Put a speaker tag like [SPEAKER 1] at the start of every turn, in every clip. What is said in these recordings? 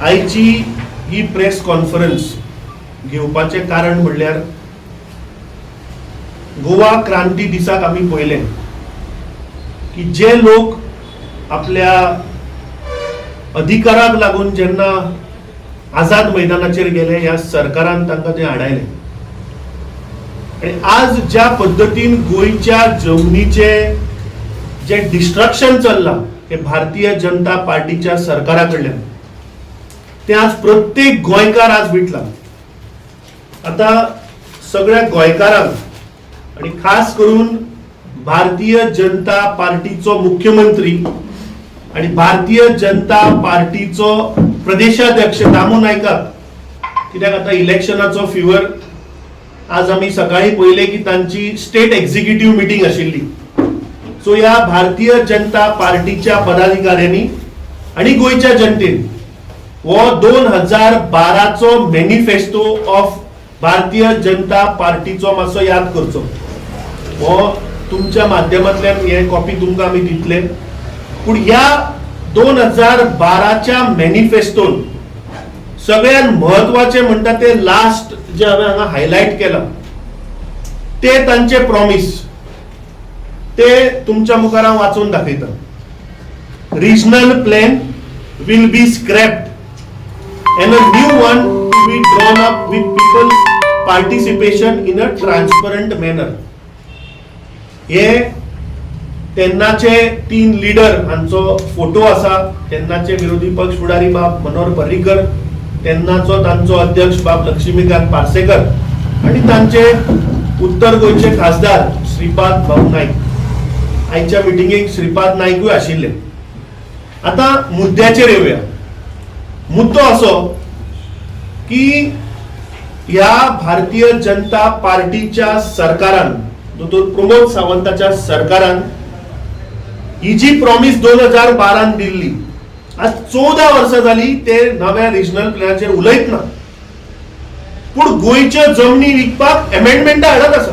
[SPEAKER 1] आयची ही press conference घेवपाचे कारण म्हणल्यार गोवा क्रांती दिसाक आमी पळयलें की जे लोक आपल्या अधिकाराक लागून जेन्ना आझाद मैदानाचेर गेले ह्या सरकारान तांकां ते हाडायले आणि आज ज्या पद्धतीन गोयच्या जमनीचे जे डिस्ट्रक्शन चल्लां हे भारतीय जनता पार्टीच्या सरकारा कडल्यान ते आज प्रत्येक गोंयकार आज विटला. आता सगळ्या गोंयकारांक आणि खास करून भारतीय जनता पार्टीचो मुख्यमंत्री आणि भारतीय जनता पार्टीचो प्रदेशाध्यक्ष दामू नायकाक कित्याक आता इलेक्शनाचो फिवर आज आम्ही सकाळी पळयले की तांची स्टेट एक्झिक्युटिव्ह मिटींग आशिल्ली. सो ह्या भारतीय जनता पार्टीच्या पदाधिकाऱ्यांनी आणि गोयच्या जनतेन वो 2012चो मॅनिफेस्टो ऑफ भारतीय जनता पार्टीचो मातसो याद करचो. वो तुमच्या माध्यमांतल्यान हे कॉपी तुमकां आमी दितले. पूण ह्या 2012च्या मॅनिफेस्टोन सगळ्यात महत्वाचे म्हणटा ते लास्ट जे हांवें हांगा हायलायट केला ते तांचे प्रॉमिस ते तुमच्या मुखार हांव वाचून दाखयता. Regional plan will be scrapped and a new one to be drawn up with people's participation in a transparent manner. हे तेन्नाचे 3 लीडर हांचो फोटो आसा. तेन्नाचे विरोधी पक्ष फुडारी बाब मनोहर पर्रीकर, तेन्नाचो तांचो अध्यक्ष बाब लक्ष्मीकांत पार्सेकर आणि तांचे उत्तर गोंयचे खासदार श्रीपाद भाऊ नाईक. आयच्या मिटिंगेक श्रीपाद नाईकूय आशिल्ले. आता मुद्द्याचेर येवया. मुद्दो असो की या भारतीय जनता पार्टीच्या सरकारान दोतोर प्रमोद सावंताच्या सरकारान ही जी प्रॉमिस 2012 दिल्ली आज 14 वर्सां जाली ते नव्या रिजनल प्लॅनाचेर उलयत ना. पूण गोंयच्या जमनी विकपाक अमेंडमेंटा हाडत आसा.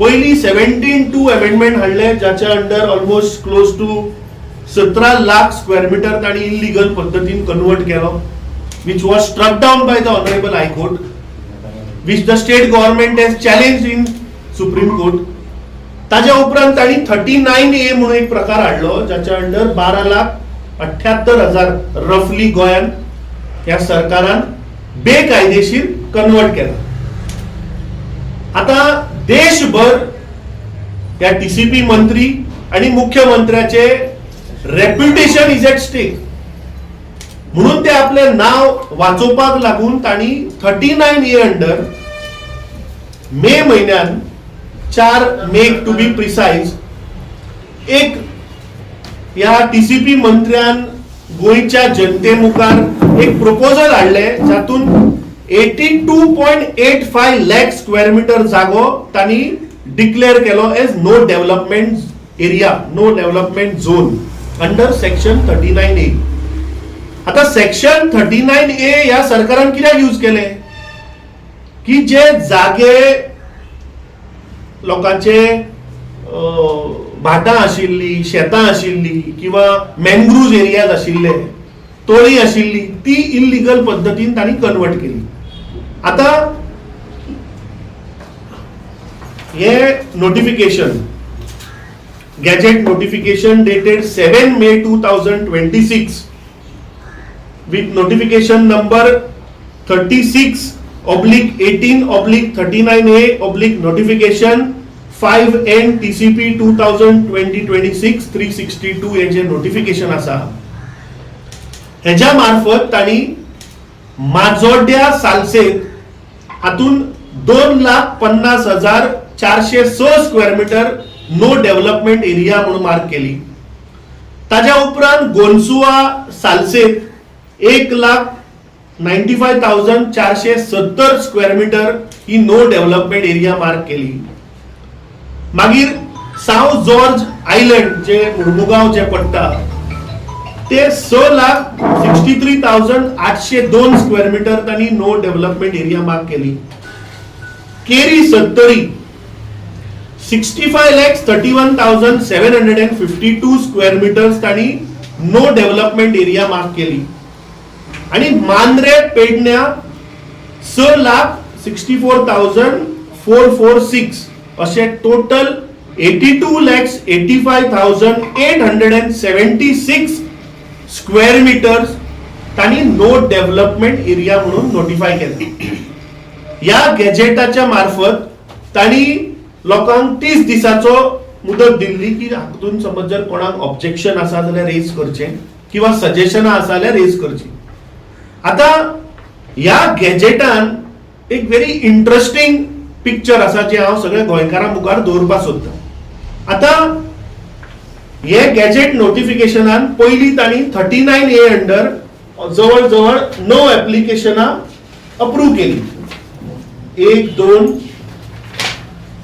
[SPEAKER 1] पयली 17(2) अमेंडमेंट हाडले जाच्या under almost close to 17 lakh square metre ताणी इलिगल पद्धतीन कन्वर्ट केलो, which was struck down by the Honorable High Court, which the state government has challenged in Supreme Court. ताज्या उपरांत ताणी 39A म्हणून एक प्रकार हाडलो जाच्या अंडर 12,78,000 रफली गोंयान ह्या सरकारान बेकायदेशीर कन्वर्ट केला. आता देशभर या टीसीपी मंत्री आणि मुख्यमंत्र्याचे रेप्युटेशन इज एट स्टेक म्हणून ते आपले नाव वाचोवपाक लागून ताणी 39A अंडर मे म्हयन्यान 4 मे टू बी प्रिसाइज एक या टीसीपी मंत्र्यान गोंयच्या जनते मुखार एक प्रपोजल हाडले जातून 82.85 लाख स्क्वेअर मीटर जागो ताणी डिक्लेअर केलो as no development area, no development zone under section 39A. आता सेक्शन 39A या सरकारान कित्याक यूज केले की जे जागे लोकांचे भाटां आशिल्ली, शेतां आशिल्ली किंवा मॅनग्रुव्ज एरियाज आशिल्ले, तळी आशिल्ली ती इलिगल पद्धतीन तांणी कन्वर्ट केली. आता हे notification gazette notification dated 7 May 2026 with notification number 36/18/39A/ notification 5N TCP 2020-26-362 हे जे नोटिफिकेशन आसा हेच्या मार्फत ताणी माजोड्या सालसेत हातून 2,50,406 square metre no development area म्हणून मार्क केली. ताज्या उपरांत गोंसुआ सालसेत 1,95,470 स्क्वेअर मीटर ही नो डेव्हलपमेंट एरिया मार्क केली. मागीर साउथ जॉर्ज आयलंड जे मुर्मुगांव जे पडटा ते 6,63,802 स्क्वेअर मीटर तांणी नो डेव्हलपमेंट एरिया मार्क केली. केरी सत्तरी 65,31,752 स्क्वेअर मीटर्स तांणी नो डेव्हलपमेंट एरिया मार्क केली. आणि मांद्रे पेडण्या 6,64,446 असे टोटल 82,85,876 स्क्वेअर मीटर्स त्यांनी नो डेव्हलपमेंट एरिया म्हणून नोटिफाय केला. या गॅजेटाच्या मार्फत त्यांनी लोकांक 30 दिसाचो मुदत दिल्ली की हातून समज जर कोणाक ऑब्जेक्शन आसा जाल्यार रेज करचे किंवा सजेशनां आसा जाल्यार रेज करची. आता या गॅजेटान एक व्हेरी इंटरेस्टिंग पिक्चर आसा जे हांव सगळ्या गोंयकारां मुखार दवरपाक सोदता. आता हे गॅजेट नोटिफिकेशनान पयलीं तांणी 39A अंडर जवळ जवळ 9 ऍप्लिकेशनां अप्रूव्ह केली. 1 2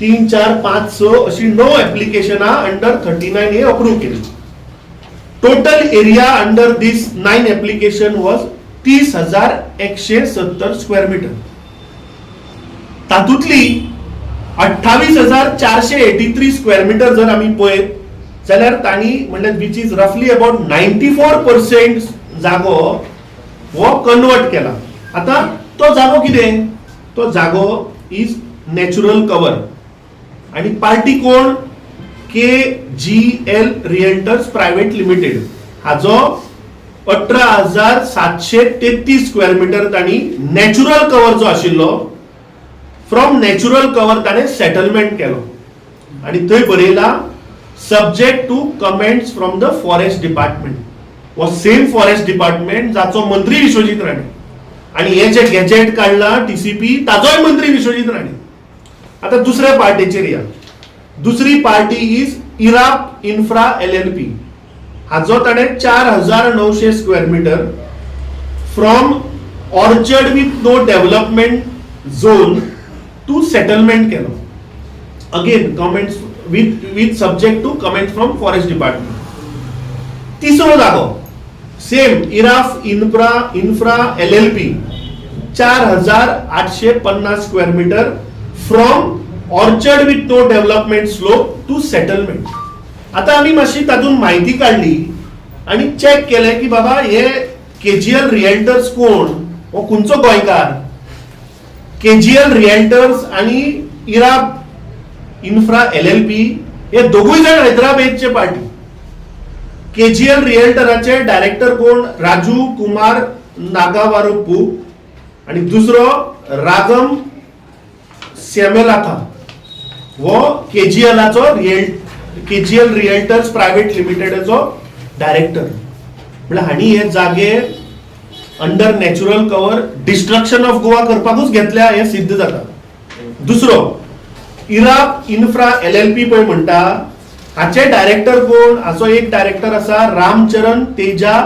[SPEAKER 1] 3 4 5 6 अशी 9 ऍप्लिकेशनां अंडर 39A अप्रूव्ह केली. Total area under this 9 application was 30,170 square metre. तातूंतली 28,483 स्क्वेअर मीटर जर आम्ही पळयत जाल्यार तांणी म्हणल्यार विच इज रफली अबाउट 94% जागो हो कन्वर्ट केला. आता तो जागो कितें? तो जागो इज नॅचरल कवर आणि पार्टी कोण? KGL realtors private limited. हाजो 18,733 स्क्वेअर मीटर तांणी नॅचरल कवर जो आशिल्लो फ्रॉम नॅचरल कवर ताणें सेटलमेंट केलो आणि थंय बरयला subject to comments from the forest department. वो सेम फॉरेस्ट डिपार्टमेंट जाचो मंत्री विश्वजीत राणे आणि हे जे गॅजेट काढला TCP ताजोय मंत्री विश्वजीत राणे. आता दुसऱ्या पार्टीचेर या. दुसरी party is Irap infra LLP. हाजो ताणें 4,900 square metre from orchard with no development zone to settlement केलो. Again comments with subject to comments from forest department. तिसरो जागो same Iraf infra LLP 4,850 square metre from orchard with no development slope to settlement. आता आम्ही मातशी तातून माहिती काढली आणि चेक केले की बाबा हे KGL रिएल्टर्स कोण? हो खंयचो गोंयकार? KGL रिएल्टर्स आणि इराप इन्फ्रा LLP हे दोगूय जाण हैदराबादचे पार्टी. KGL रिएल्टराचे डायरेक्टर कोण? राजू कुमार नागावारप्पू आणि दुसरो रागम सेमेलाथा. वो KGL रिएल्टर्स प्रायव्हेट लिमिटेडचो डायरेक्टर. म्हळ्यार हाणी हे जागे under natural cover destruction of Goa करपाकूच घेतल्या हे सिद्ध जाता. दुसरो इराप इन्फ्रा LLP पळय म्हणटा हाचे डायरेक्टर कोण? हाचो एक डायरेक्टर आसा रामचरण तेजा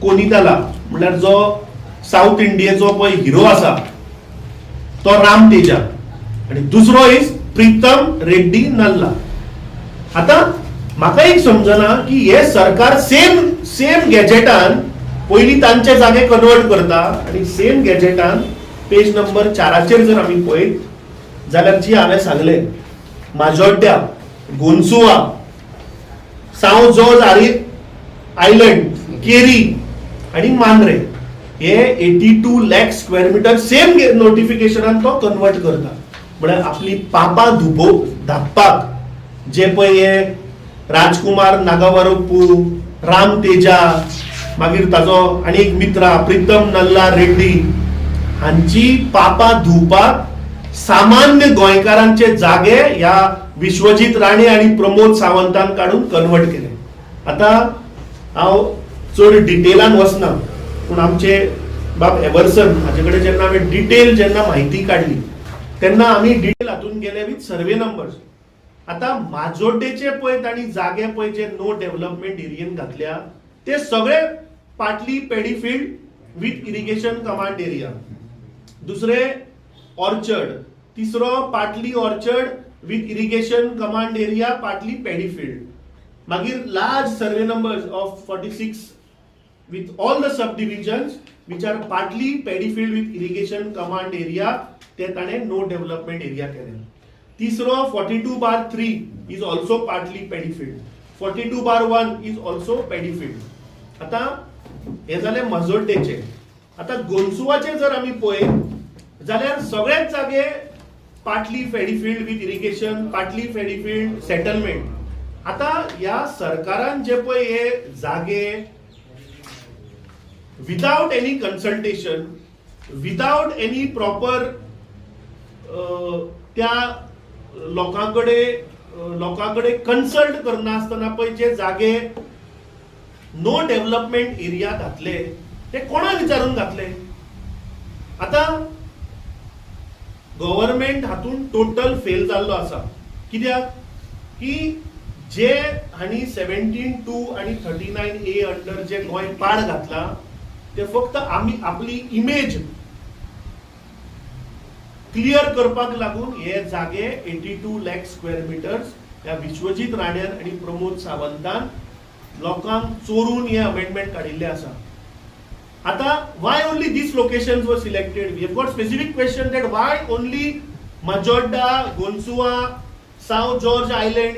[SPEAKER 1] कोनिताला, म्हळ्यार जो साऊथ इंडियेचो पळय हिरो आसा तो राम तेजा आणि दुसरो इज प्रीतम रेड्डी नल्ला. आता म्हाका एक समजना की हे सरकार सेम गॅजेटान पयलीं तांचे जागे कन्वर्ट करता आणि सेम गॅजेटान पेज नंबर 4 जर आमी पळयत जाल्यार जी हांवें सांगले माजोड्ड्या, गोंसुआ, साउथ जॉर्ज आयलंड, केरी आणि मांद्रे हे 82 लाख स्क्वेअर मीटर सेम नोटिफिकेशनान तो कन्वर्ट करता. म्हळ्यार आपली पापां धापपाक जे पळय हे राजकुमार नागावारप्पू, राम तेजा, मागीर ताजो आनी एक मित्र प्रीतम नल्ला रेड्डी हांची पापां धुवपाक सामान्य गोंयकारांचे जागे ह्या विश्वजीत राणे आणि प्रमोद सावंतान काढून कन्वर्ट केले. आता हांव चड डिटेलान वचना पूण आमचे बाब एवर्सन हाचे कडेन जेन्ना हांवें डिटेल जेन्ना म्हायती काडली तेन्ना आमी डिटेल हातून गेले विथ सर्वे नंबर्स. आता माजोड्डेचे पळय तांणी जागे पळय जे नो डेव्हलपमेंट एरियेन घातल्या ते सगळे partly paddy field with irrigation command area. दुसरे ऑर्चर्ड. तिसरो partly orchard with irrigation command area partly paddy field. मागीर large survey numbers of 46 with all the subdivisions which are partly paddy-field with irrigation command area ते ताणे no development area केले. तिसरो 42/3 is also partly paddy-field. 42/1 is also paddy-field. आता हे जाले माजोड्डेचे. आता गोंदसुवाचे जर आम्ही पळयत जाल्यार सगळेच जागे partly paddy field with irrigation, partly paddy field settlement. आता ह्या सरकारान जे पळय हे जागे without any consultation, without any proper त्या लोकांकडे कन्सल्ट करनासतना पळय जे जागे नो डेव्हलपमेंट एरिया घातले ते कोणा विचारून घातले. आता गव्हर्नमेंट हातून टोटल फेल जाल्लो आसा. कित्याक की जे हांणी 17(2) आणि 39A अंडर जे गोंय पाड घातला ते फक्त आमी आपली इमेज क्लियर करपाक लागून हे जागे 82 लाख स्क्वेअर मिटर्स ह्या विश्वजीत राण्यान आणि प्रमोद सावंतान लोकांक चोरून हे अमेंडमेंट काडिल्ले आसा. आता why only these locations were selected? We have got specific question that why only Majorda, Gonsua, South George Island,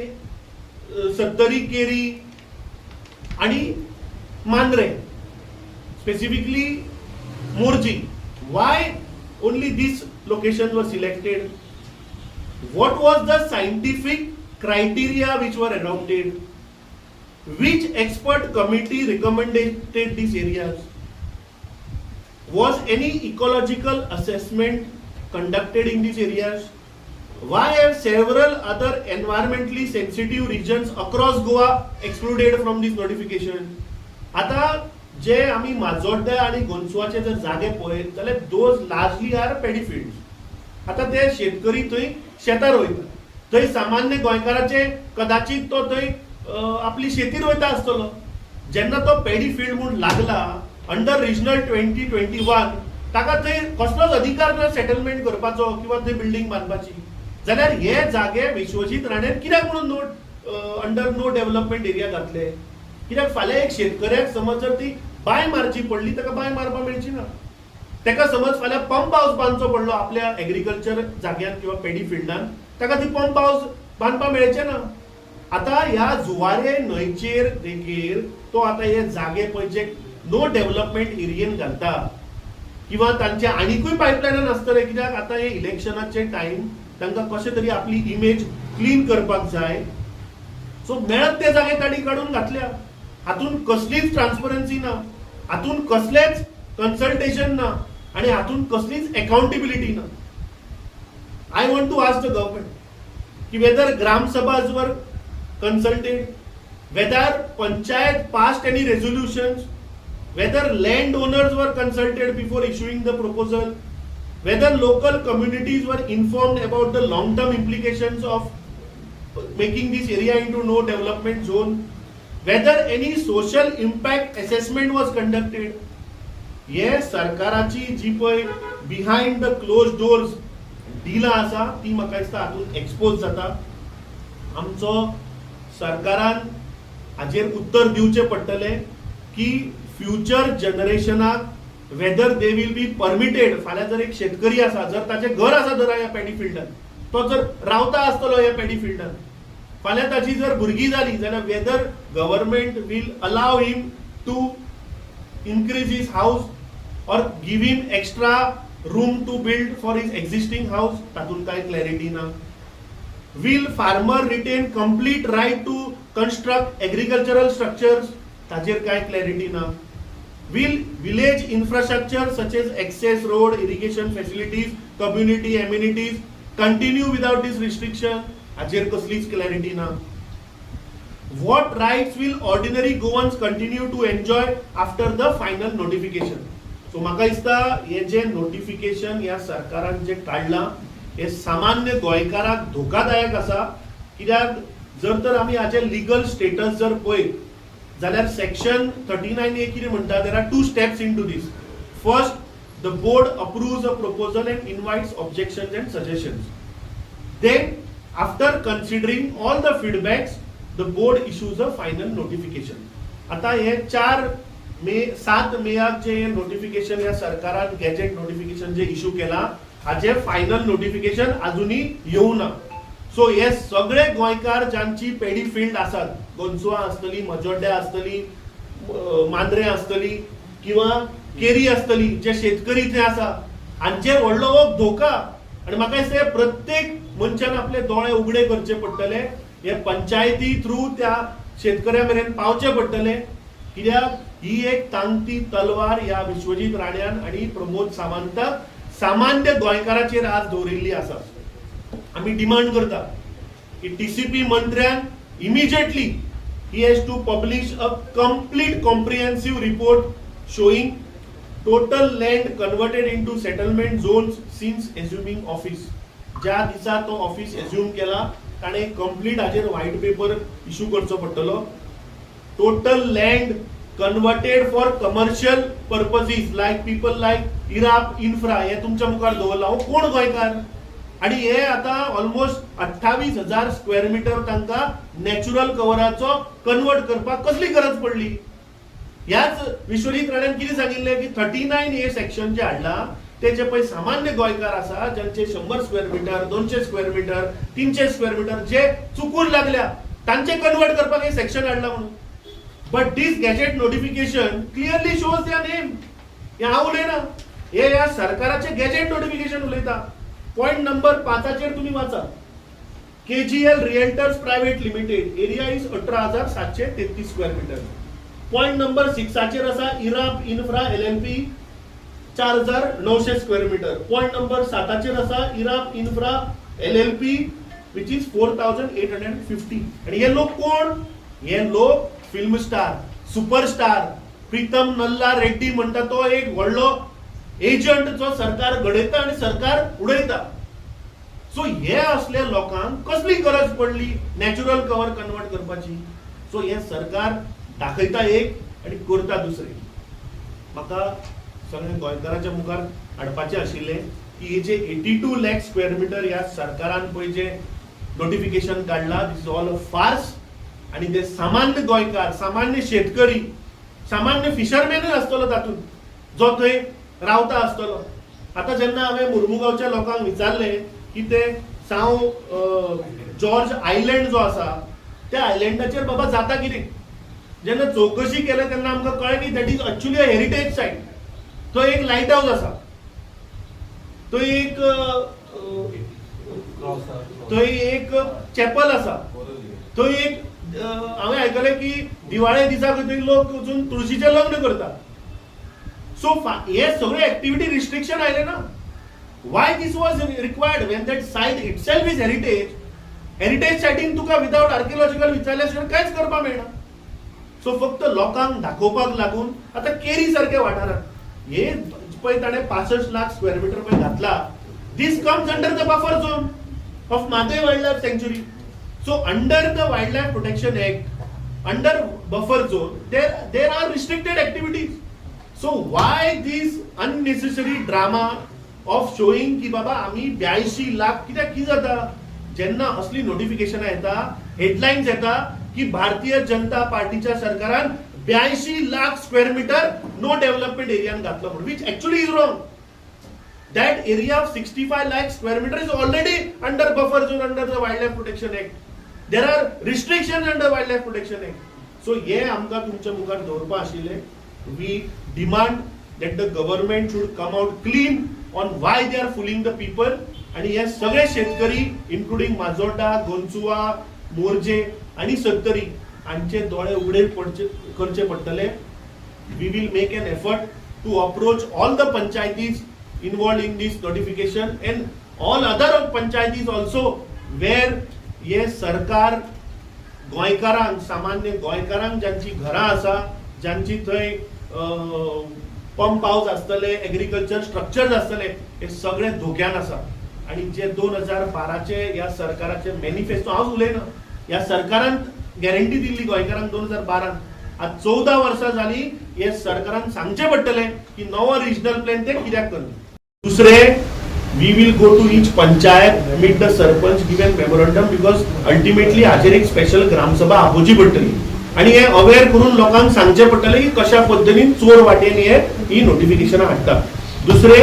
[SPEAKER 1] Sattari Keri आणि Mandrem, specifically Morji. Why only these locations were selected? What was the scientific criteria which were adopted? Which expert committee recommended these areas? Was any ecological assessment conducted in these areas? Why have several other environmentally sensitive regions across Goa excluded from this notification? आता जे आम्ही माजोड्डा आणि गोंदसुवाचे जर जागे पळयत जाल्यार those largely are paddy fields. आता ते शेतकरी थंय शेतां रोयतात. थंय सामान्य गोंयकाराचे कदाचित तो थंय आपली शेती रोयता आसतलो. जेन्ना तो पॅडी फील्ड म्हणून लागला अंडर रिजनल 2021 ताका थंय कसलोच अधिकार ना सेटलमेंट करपाचो किंवा थंय बिल्डिंग बांदपाची. जाल्यार हे जागे विश्वजीत राण्यान कित्याक म्हणून अंडर नो डेव्हलपमेंट एरिया घातले? कित्याक फाल्यां एक शेतकऱ्याक समज जर ती बांय मारची पडली ताका बांय मारपाक मेळची ना. ताका समज फाल्यां पंप हाऊस बांदचो पडलो आपल्या एग्रीकल्चर जाग्यान किंवा पॅडी फिल्डान, ताका ती पंप हाऊस बांदपाक मेळचे ना. आता ह्या जुवारे न्हंयचेर देखील तो आता हे जागे पळय जे नो डेव्हलपमेंट एरियेन घालता किंवा तांचे आनीकूय पायपलायन आसतले. कित्याक आता हे इलेक्शनाचे टाइम तांकां कशें तरी आपली इमेज क्लीन करपाक जाय. सो मेळत ते जागे तांणी काडून घातल्या. हातून कसलीच ट्रान्सपरन्सी ना, हातून कसलेच कन्सल्टेशन ना आणि हातून कसलीच अकाउंटेबिलिटी ना. I want to ask the government की वेदर ग्राम सभाज वर consulted, whether panchayat passed any resolutions, whether landowners were consulted before issuing the proposal, whether local communities were informed about the long-term implications of making this area into no development zone, whether any social impact assessment was conducted. Yes, सरकाराची जी पळय behind the closed doors deal आसा ती म्हाका दिसता हातून expose जाता. आमचो सरकारान हाजेर उत्तर दिवचे पडटले की फ्युचर जनरेशनाक whether they will be permitted. फाल्यां जर एक शेतकरी आसा, जर ताचे घर आसा जर ह्या पॅडी फिल्डान, तो जर रावता आसतलो ह्या पॅडी फिल्डान, फाल्यां ताची जर भुरगीं जाली जाल्यार whether government will allow him to increase his house or give him extra room to build for his existing house, तातून कांय क्लॅरिटी ना. Will farmer retain complete right to construct agricultural structures? ताजेर काय क्लॅरिटी ना. Will village infrastructure such as access road, irrigation facilities, community amenities continue without this restriction? हाजेर कसलीच clarity ना. What rights will ordinary Goans continue to enjoy after the final notification? So म्हाका दिसता हे जे नोटिफिकेशन ह्या सरकारान जे काढला हे सामान्य गोंयकाराक धोकादायक आसा. कित्याक जर तर आमी हाचे लिगल स्टेटस जर पळयत जाल्यार सेक्शन 39A कितें म्हणटा, there are 2 steps into this. First, the board approves a proposal and invites objections and suggestions. Then, after considering all the feedbacks, the board issues a final notification. आता हे 7 make जे notification या सरकारान gadget notification जे issue केला हाचे final notification अजूनही येऊ ना. सो हे सगळे गोंयकार ज्यांची पॅडी फील्ड आसात, गोंदसुवा आसतली, मजोड्ड्या आसतली, मांद्रे आसतली, किंवा केरी असतली जे शेतकरी थंय आसा हांचेर व्हडलो हो धोका. आणि म्हाका दिसता प्रत्येक मनशान आपले दोळे उगडे करचे पडटले, हे पंचायती थ्रू त्या शेतकऱ्या मेरेन पावचे पडटले, कित्याक ही एक तांती तलवार ह्या विश्वजीत राण्यान आणि प्रमोद सावंताक सामान्य गोंयकाराचेर आज दवरिल्ली आसा. आमी डिमांड करता की टीसीपी मंत्र्यान immediately he has to publish a complete comprehensive report showing total land converted into settlement zones since assuming office. ज्या दिसा तो ऑफिस एज्युम केला ताणे कंप्लीट हाजेर व्हाईट पेपर इश्यू करचो पडटलो. Total land converted for commercial purposes like people like Irap infra हे तुमच्या मुखार दवरला. हो कोण गोंयकार? आणि हे आता ऑलमोस्ट 28,000 स्क्वेअर मीटर तांकां नॅचरल कव्हराचो कन्वर्ट करपाक कसली गरज पडली? ह्याच विश्वजीत राण्यान कितें सांगिल्लें की 39A सेक्शन जे हाडला तेचे पळय सामान्य गोंयकार आसा ज्यांचे 100 square metre 200 square metre 300 square metre जे चुकून लागल्या तांचे कन्वर्ट करपाक हे सेक्शन हाडला म्हणून. But this gazette notification clearly shows their name. हे हांव उलयना, हे ह्या सरकाराचे गॅजेट नोटिफिकेशन उलयता. पॉइंट नंबर 5 तुम्ही वाचा. KGL realtors private limited area is 18,733 square metre. Point number 6 असा Irap infra LLP 4,900 square metre. Point number 7 असा Irap infra LLP which is 4,850. आणि हे लोक कोण? हे लोक फिल्म स्टार सुपरस्टार प्रीतम नल्ला रेड्डी म्हणटा तो एक व्हडलो एजंट जो सरकार घडयता आणि सरकार उडयता. सो हे असल्या लोकांक कसली गरज पडली नॅचरल कव्हर कन्वर्ट करपाची? सो हे सरकार दाखयता एक आणि करता दुसरे. म्हाका सगळ्या गोंयकाराच्या मुखार हाडपाचे आशिल्ले की हे जे 82 लाख स्क्वेअर मीटर ह्या सरकारान पळय जे नोटिफिकेशन काढला दिस इज ऑल अ फार्स. आणि ते सामान्य गोंयकार सामान्य शेतकरी सामान्य फिशरमॅनूय आसतलो तातूंत जो थंय रावता आसतलो. आता जेन्ना हांवें मुर्मुगांवच्या लोकांक विचारले की ते जॉर्ज आयलँड जो आसा त्या आयलँडाचेर बाबा जाता कितें, जेन्ना चौकशी केली तेन्ना आमकां कळ्ळें की that is actually a heritage site. थंय एक लायट हाऊस आसा, थंय एक चॅपल आसा, थंय एक हांवें आयकलें की दिवाळे दिसा खंय लोक वचून तुळशीचें लग्न करता. सो हे सगळे एक्टिविटी रिस्ट्रिक्शन आयले ना. Why this was required when that site itself is heritage. Heritage सायटीन तुका विदाउट आर्किओलॉजिकल विचारल्या शिवाय कांयच करपाक मेळना. सो फक्त लोकांक दाखोवपाक लागून आता केरी सारख्या वाठारात हे पळय ताणें 65 लाख स्क्वेअर मीटर पळय घातला. This comes under the buffer zone of Mhadei wildlife sanctuary. So under the wildlife protection act under buffer zone there are restricted activities. So why this unnecessary drama of showing की बाबा आम्ही 82 लाख कित्याक कितें जाता जेन्ना असली नोटिफिकेशनां येता headlines येता की भारतीय जनता पार्टीच्या सरकारान 82 lakh square metre no development एरियान घातलो म्हणून which actually is wrong. That area of 65 lakh square meter is already under buffer zone under the Wildlife Protection Act. There are restrictions under Wildlife Protection Act. So हे आमकां तुमच्या मुखार दवरपा आशिल्ले. We demand that the government should come out clean on why they are fooling the people. आणि हे सगळे शेतकरी including माजोर्डा, गोंचुआ, मोर्जे आणि सत्तरी हांचे दोळे उगडे करचे पडटले. We will make an effort to approach all the panchayatis involved in this notification and all other panchayatis also where ये सरकार गोंयकारांक सामान्य गोंयकारांक ज्यांची घरां आसा ज्यांची थंय पंप हाऊस आसतले एग्रीकल्चर स्ट्रक्चर्स आसतले हे सगळे धोक्यान आसा. आणि जे 2012चे ह्या सरकाराचे मॅनिफेस्टो हांव उलयना ह्या सरकारान गॅरंटी दिल्ली गोंयकारांक 2012 आज 14 वर्सां जाली हे सरकारान सांगचे पडटले की नवो रिजनल प्लॅन ते कित्याक करना. दुसरे we will go to each panchayat meet the sarpanch give an memorandum because ultimately हाजेर एक स्पेशल ग्रामसभा आपोवची पडटली आणि हे अवेअर करून लोकांक सांगचे पडटले की कशा पद्धतीन चोर वाटेन ही नोटिफिकेशनां हाडटा. दुसरे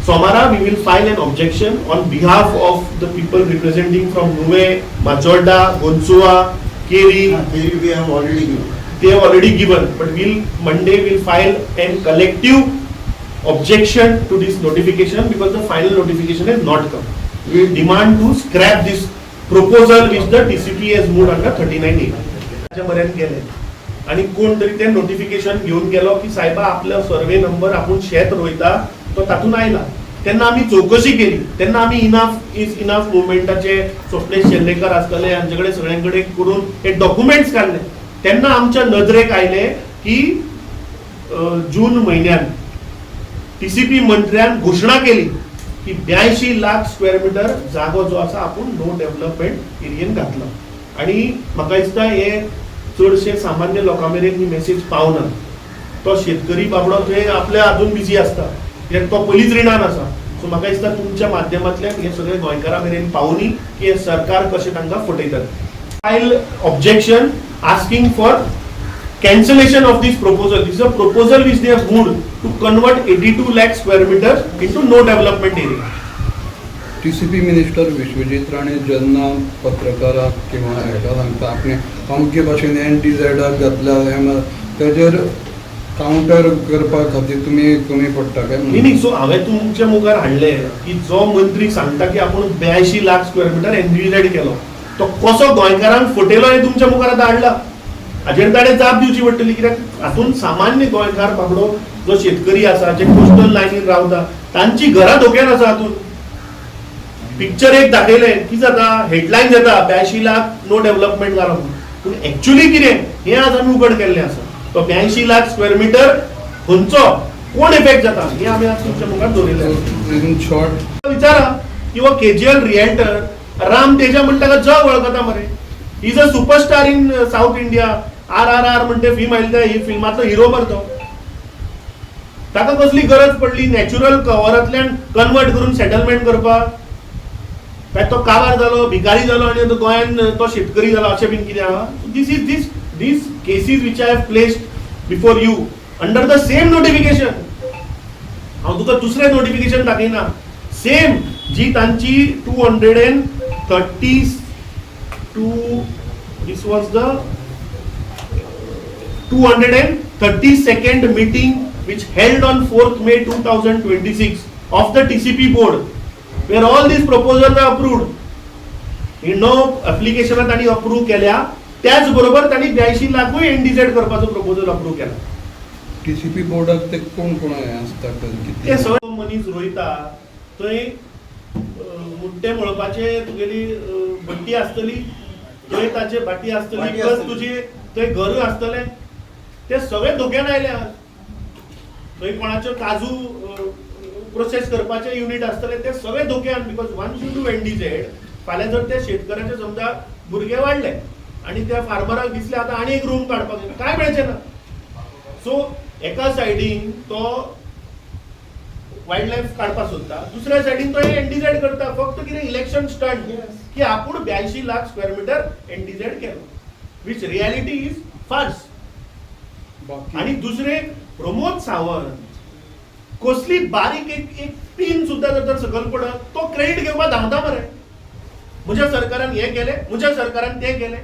[SPEAKER 1] सोमारा we will file an objection on behalf of the people representing from Nuvem, Majorda, Gonsua, Keri.
[SPEAKER 2] we have already given.
[SPEAKER 1] they have already given, but Monday we'll file a collective objection to this notification because the final notification has not come. We demand to scrap this proposal which the TCP has moved under 39A. त्याच्यापर्यंत गेले आणि कोण तरी ते notification घेऊन गेलो की साहेबा आपला सर्वे नंबर आपण शेत रोयता तो तातून आयला. त्यांना आम्ही चौकशी केली, त्यांना आम्ही इनफ इज इनफ मुवमेंटाचे स्वप्नेश शेल्लेकर असतले यांच्याकडे सगळ्यांकडे करून हे डॉक्युमेंट्स काढले. त्यांना आमच्या नजरेक आयले की जून महिन्यात टीसीपी मंत्र्यान घोषणा केली की 82 लाख स्क्वेअर मीटर जागो जो आसा आपण नो डेव्हलपमेंट एरियेन घातला. आणि म्हाका दिसता हे चडशे सामान्य लोकां मेरेन ही मेसेज पावना. तो शेतकरी बाबडो थंय आपल्या हातून बिजी असता, तो पयलींच रिणान आसा. सो म्हाका दिसता तुमच्या माध्यमांतल्यान हे सगळे गोंयकारां मेरेन पावनी की सरकार कशें तांकां फटयतात. File objection asking for cancellation of this proposal. This is a proposal which they have moved to convert 82 lakh square meters into no development area.
[SPEAKER 2] TCP minister Vishwajit Rane जेन्ना पत्रकाराक किंवा हेका सांगता आपणे अमके भाशेन NTZ घातल्या तेजेर काउंटर करपा खातीर तुम्ही कमी पडटा काय?
[SPEAKER 1] नाही. सो हांवें तुमच्या मुखार हाडले की जो मंत्री सांगता की आपण 82 लाख स्क्वेअर मीटर NTZ केलो, तो कसो गोंयकारांक फटयलो हे तुमच्या मुखार आतां हाडला. हाजेर ताणें जाप दिवची पडटली, कित्याक हातून सामान्य गोंयकार बाबडो जो शेतकरी आसा, जे कोस्टल लायनीन रावता, तांची घरां धोक्यान आसा. हातून पिक्चर एक दाखयले की जाता, हेडलायन येता 82 लाख नो डेव्हलपमेंट जालो, पूण एक्चुअली कितें हे आज आमी उघड केल्लें आसा. तो 82 लाख स्क्वेअर मीटर खंयचो कोण इफेक्ट जाता हे आमी आज तुमच्या मुखार दवरिल्लें.
[SPEAKER 2] शॉर्ट
[SPEAKER 1] विचारा किंवा केजीएल रिएल्टर राम तेजा म्हणटा का जग वळखता मरे. Is a superstar in south India. RRR म्हणते फिल्म आयली ही फिल्मातलो हिरो मरतो. ताका कसली गरज पडली नॅचरल कव्हरांतल्यान कन्वर्ट करून सेटलमेंट करपाक? काय तो काबार जालो, भिकारी जालो आणि तो गोंयान तो शेतकरी जालो अशें बीन कितें आहा? These cases which I have placed before you under the same notification. हांव तुका दुसरें नोटिफिकेशन दाखयना. सेम जी तांची 232 this was the 232nd meeting which held on 4th May 2026 of the TCP board where all these proposals are approved. No application तांणी approve केल्या, त्याच बरोबर तांणी 82 लाखूय NTZ करपाचो प्रपोजल अप्रूव्ह केला.
[SPEAKER 2] TCP बोर्डाक ते कोण कोण आसता?
[SPEAKER 1] ते सगळे मनीस रोयता थंय मुड्डे मळपाचे तुगेली बट्टी आसतली, थंय ताचे बाटी आसतली, प्लस तुजी थंय घर आसतलें. ते सगळे धोक्यान आयले. थंय कोणाच्यो काजू प्रोसेस करपाचे युनिट आसतले ते सगळे धोक्यान. Because once you do NTZ, फाल्यां जर ते शेतकऱ्याचे समजा भुरगे वाडले आणि त्या फार्मराक दिसले आता आनी एक रूम काडपाक काय मेळचें ना. सो एका सायडीन तो वायल्ड लायफ काडपाक सोदता, दुसऱ्या सायडीन तो NTZ करता. फक्त कितें इलेक्शन स्टंट की आपूण 82 लाख स्क्वेअर मीटर NTZ केलो, विच रियालिटी इज फार्स. आणि दुसरे प्रमोद सावंत कसली बारीक एक पिन सुद्धा जर सकल पडत तो क्रेडिट घेवपाक धांवता मरे. म्हज्या सरकारान हे केले, म्हज्या सरकारान ते केले.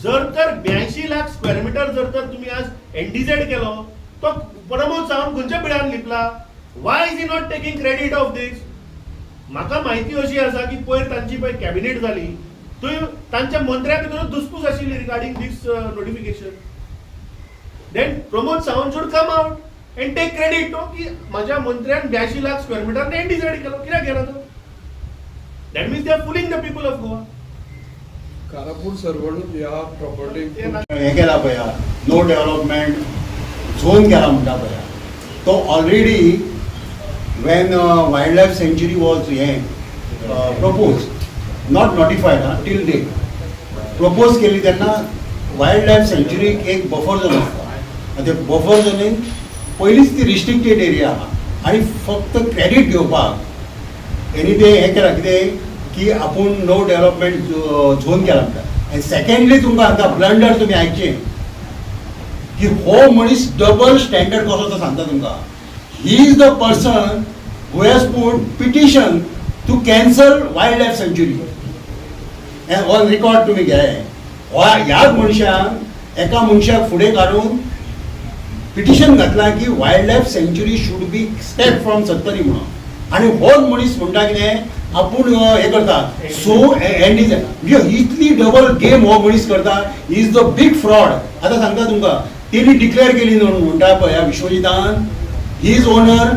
[SPEAKER 1] जर तर 82 लाख स्क्वेअर मीटर जर तर तुम्ही आज NTZ केलो, तो प्रमोद सावंत खंयच्या पिळ्यान लिपला? Why is he not taking credit of this? म्हाका माहिती अशी आसा की पयर तांची पळय कॅबिनेट जाली, थंय तांच्या मंत्र्या भितर धुसफूस आशिल्ली regarding this notification. Then Pramod Sawant should come out and take credit की माझ्या मंत्र्यान 82 लाख स्क्वेअर मीटर NTZ केलो. कित्याक केला तो? That means they are fooling the people of Goa.
[SPEAKER 2] Karapur सर्वण या प्रॉपर्टी
[SPEAKER 3] हे केला पळया, नो डेव्हलपमेंट झोन केला म्हणटा पळया, तो ऑलरेडी वेन वायल्ड लायफ सँच्युरी वॉज हे propose, not notified till date, propose केली तेन्ना वायल्ड लायफ सँच्युरीक एक बफर झोन आसता. आनी ते बफर झोनीन पयलींच ती रिस्ट्रिक्टेड एरिया आहा आनी फक्त क्रेडीट घेवपाक तेणी ते हे केला कितें की आपूण नो डेव्हलपमेंट झोन केला म्हणटा. आनी सेकंडली तुमकां सांगता ब्लंडर तुमी आयकचें की हो मनीस डबल स्टँडर्ड कसो तो सांगता तुमकां. He is the person who has put petition to cancel wildlife सँच्युरी. ऑन रिकॉर्ड तुमी घे. ह्याच मनशान एका मनशाक फुडें काडून पिटिशन घातला की वायल्ड लायफ सँच्युरी शूड बी स्टेप फ्रॉम 70 म्हणून आणि हो मनीस म्हणटा कितें आपूण हे करता सो एंड इज म्हणजे इतली डबल गेम हो मनीस करता इज द बिग फ्रॉड. आतां सांगता तुमकां तेणी डिक्लेअर केली न्हू म्हणटा पळय ह्या विश्वजितान ही इज ओनर.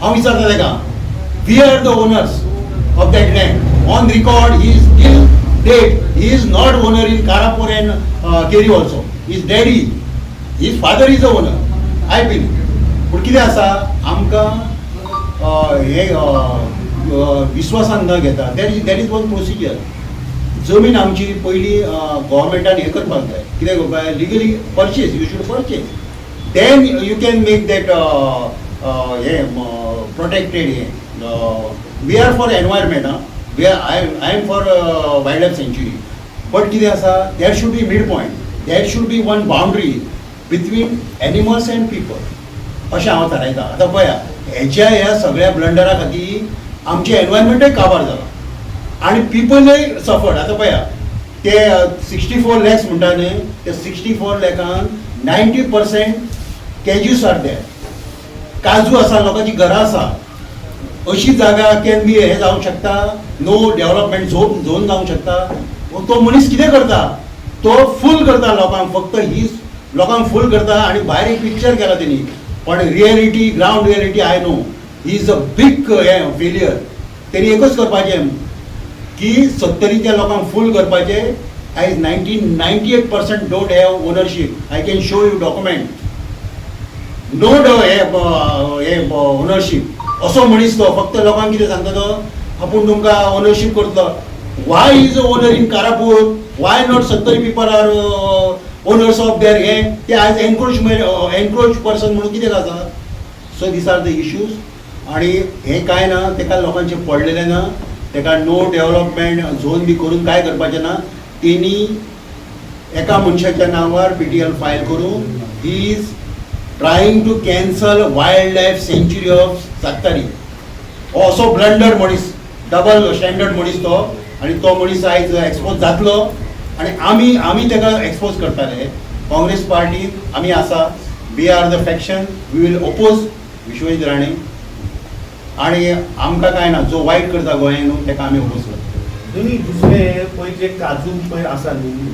[SPEAKER 3] हांव विचारता ताका we are the owners of that land on record he is till date he is not owner in Karapur and Keri also is daddy his father is the owner I been. पूण कितें आसा आमकां हे विश्वासान न घेता दॅट इज वन प्रोसिजर. जमीन आमची पयली गव्हर्मेंटान हे करपाक जाय कितें करपाक जाय legally purchase you should purchase then you can make that हे प्रोटेक्टेड हे. We are for environment we are I am for wildlife सँच्युरी. बट कितें आसा that should be mid point that should be one boundary between animals and people अशें हांव थारायता. आतां पळया हेच्या ह्या सगळ्या ब्लंडरा खातीर आमचें एनवायरमेंटूय काबार जाला आणि पिपलय सफर्ड. आतां पळया ते 64 लॅक्स म्हणटा न्ही ते 64 लॅकान 90% कॅज्यूस आर देर. काजू आसा लोकांची घरां आसा अशी जागा कॅन बी हे जावंक शकता नो डेव्हलपमेंट झोन जावंक शकता. तो मनीस कितें करता तो फूल करता लोकांक फक्त ही लोकांक फूल करता आणि भायर एक पिक्चर केला तेणी पण reality ground reality I know he is a big हे फेलियर. तेणी एकच करपाचें की 70च्या लोकांक फूल करपाचे. आयज 98% don't have ownership. I can show you document no हे ओनरशीप असो मनीस तो फक्त लोकांक कितें सांगता तो आपूण तुमकां ओनरशीप करतलो. Why is a owner in Karapur why not 70 people are owners of their हे ते आज एनक्रोच पर्सन म्हणून कितें आसा. So this are the issues आणि हे काय ना तेका लोकांचे पडलेले ना तेका नो डेव्हलपमेंट झोन बी करून काय करपाचें ना. तेणी एका मनशाच्या नांवार PTL फायल करून he is trying to cancel wildlife सँच्युरी ऑफ सात्तारी. हो असो ब्लंडर मनीस डबल स्टँडर्ड मनीस तो आणि तो मनीस आयज एक्सपोज जातलो आणि आमी तेका एक्सपोज करताले. काँग्रेस पार्टी आमी आसा we are the faction we will oppose Vishwajit Rane आणि आमकां काय ना जो वायट करता गोंयांत न्हू तेका आमी ओपोज करता.
[SPEAKER 1] दुसरे पळय जे काजू पळय आसा न्ही